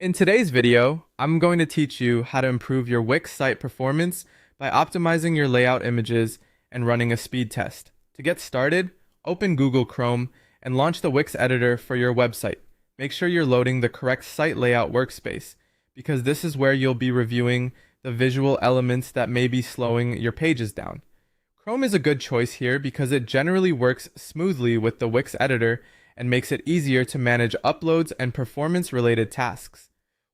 In today's video, I'm going to teach you how to improve your Wix site performance by optimizing your layout images and running a speed test. To get started, open Google Chrome and launch the Wix editor for your website. Make sure you're loading the correct site layout workspace, because this is where you'll be reviewing the visual elements that may be slowing your pages down. Chrome is a good choice here because it generally works smoothly with the Wix editor and makes it easier to manage uploads and performance-related tasks.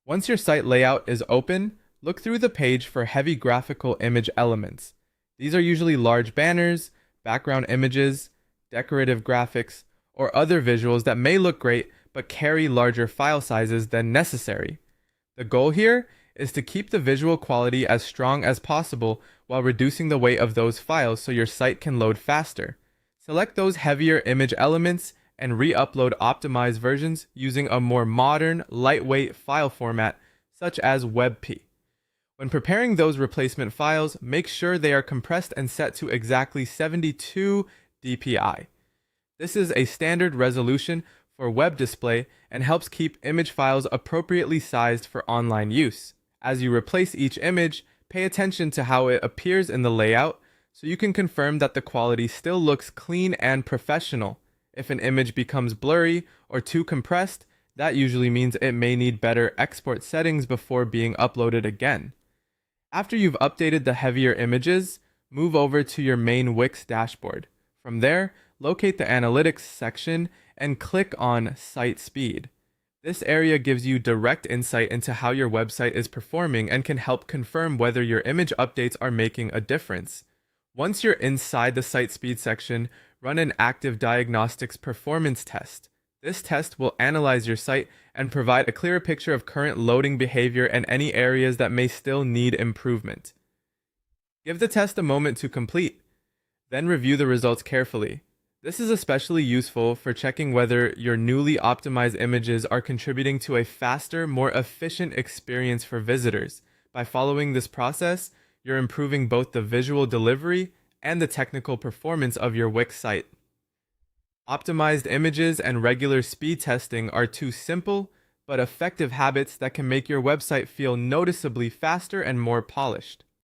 Once your site layout is open, look through the page for heavy graphical image elements. These are usually large banners, background images, decorative graphics, or other visuals that may look great but carry larger file sizes than necessary. The goal here is to keep the visual quality as strong as possible while reducing the weight of those files so your site can load faster. Select those heavier image elements and re-upload optimized versions using a more modern, lightweight file format such as WebP. When preparing those replacement files, make sure they are compressed and set to exactly 72 dpi. This is a standard resolution for web display and helps keep image files appropriately sized for online use. As you replace each image, pay attention to how it appears in the layout so you can confirm that the quality still looks clean and professional. If an image becomes blurry or too compressed, that usually means it may need better export settings before being uploaded again. After you've updated the heavier images, move over to your main Wix dashboard. From there, locate the Analytics section and click on Site Speed. This area gives you direct insight into how your website is performing and can help confirm whether your image updates are making a difference. Once you're inside the Site Speed section, run an Active Diagnostics performance test. This test will analyze your site and provide a clearer picture of current loading behavior and any areas that may still need improvement. Give the test a moment to complete, then review the results carefully. This is especially useful for checking whether your newly optimized images are contributing to a faster, more efficient experience for visitors. By following this process, you're improving both the visual delivery and the technical performance of your Wix site. Optimized images and regular speed testing are two simple but effective habits that can make your website feel noticeably faster and more polished.